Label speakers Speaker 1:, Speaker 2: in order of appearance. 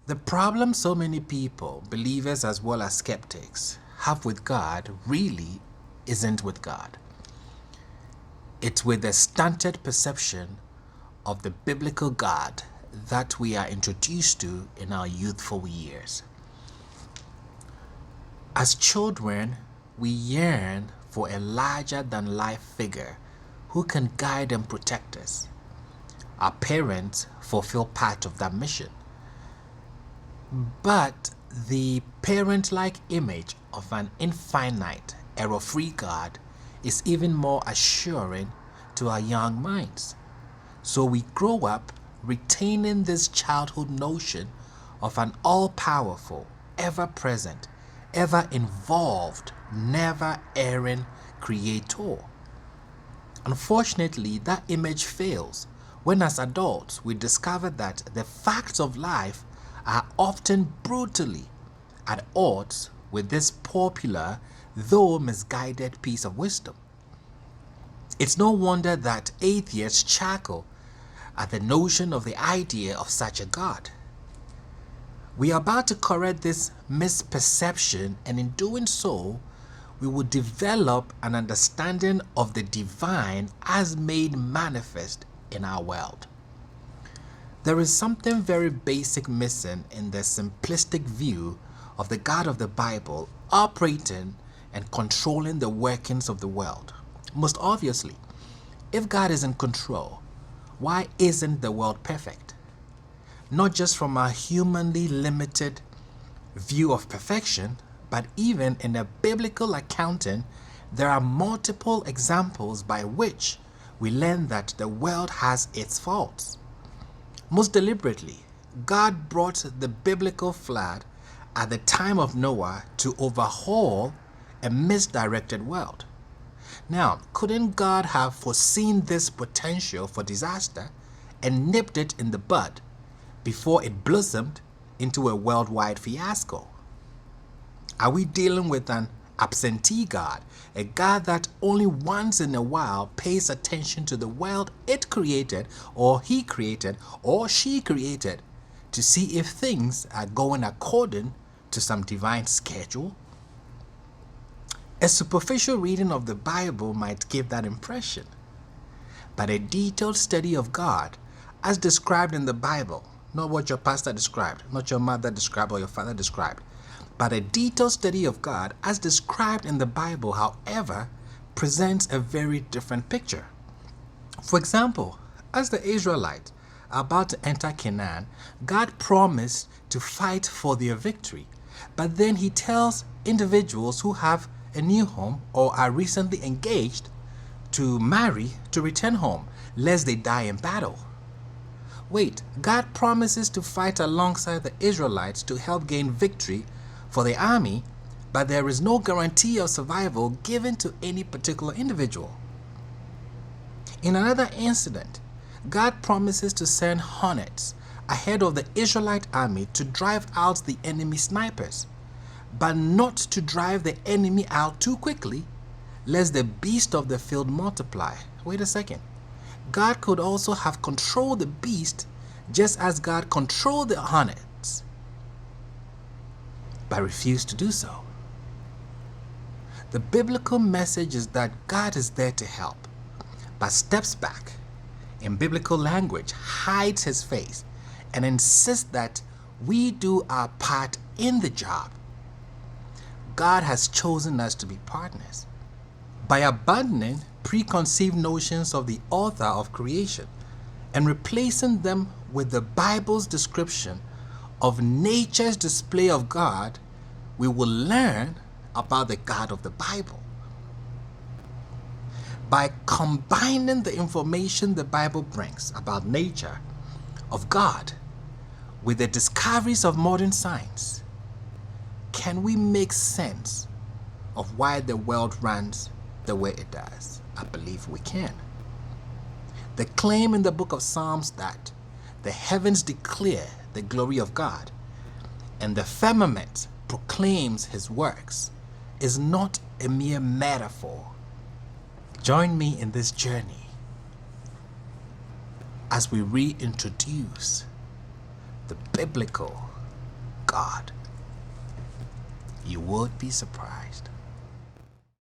Speaker 1: The problem so many people, believers as well as skeptics, have with God really isn't with God. It's with the stunted perception of the biblical God that we are introduced to in our youthful years. As children, we yearn for a larger-than-life figure who can guide and protect us. Our parents fulfill part of that mission. But the parent-like image of an infinite, error-free God is even more assuring to our young minds. So we grow up retaining this childhood notion of an all-powerful, ever-present, ever-involved, never-erring creator. Unfortunately, that image fails when as adults we discover that the facts of life are often brutally at odds with this popular, though misguided piece of wisdom. It's no wonder that atheists chuckle at the notion of the idea of such a God. We are about to correct this misperception, and in doing so, we will develop an understanding of the divine as made manifest in our world. There is something very basic missing in the simplistic view of the God of the Bible operating and controlling the workings of the world. Most obviously, if God is in control, why isn't the world perfect? Not just from a humanly limited view of perfection, but even in a biblical accounting, there are multiple examples by which we learn that the world has its faults. Most deliberately, God brought the biblical flood at the time of Noah to overhaul a misdirected world. Now, couldn't God have foreseen this potential for disaster and nipped it in the bud before it blossomed into a worldwide fiasco? Are we dealing with an absentee God, a God that only once in a while pays attention to the world it created, or he created, or she created, to see if things are going according to some divine schedule? A superficial reading of the Bible might give that impression, but a detailed study of God, as described in the Bible, not what your pastor described, not your mother described or your father described, but a detailed study of God, as described in the Bible, however, presents a very different picture. For example, as the Israelites are about to enter Canaan, God promised to fight for their victory, but then he tells individuals who have a new home or are recently engaged to marry to return home, lest they die in battle. Wait, God promises to fight alongside the Israelites to help gain victory for the army, but there is no guarantee of survival given to any particular individual. In another incident, God promises to send hornets ahead of the Israelite army to drive out the enemy snipers, but not to drive the enemy out too quickly, lest the beast of the field multiply. Wait a second. God could also have controlled the beast just as God controlled the hornets, but refused to do so. The biblical message is that God is there to help, but steps back, in biblical language, hides his face, and insists that we do our part in the job. God has chosen us to be partners. By abandoning preconceived notions of the author of creation and replacing them with the Bible's description of nature's display of God, we will learn about the God of the Bible. By combining the information the Bible brings about nature of God with the discoveries of modern science, can we make sense of why the world runs the way it does? I believe we can. The claim in the book of Psalms that the heavens declare the glory of God and the firmament proclaims his works is not a mere metaphor. Join me in this journey as we reintroduce the biblical God. You would be surprised.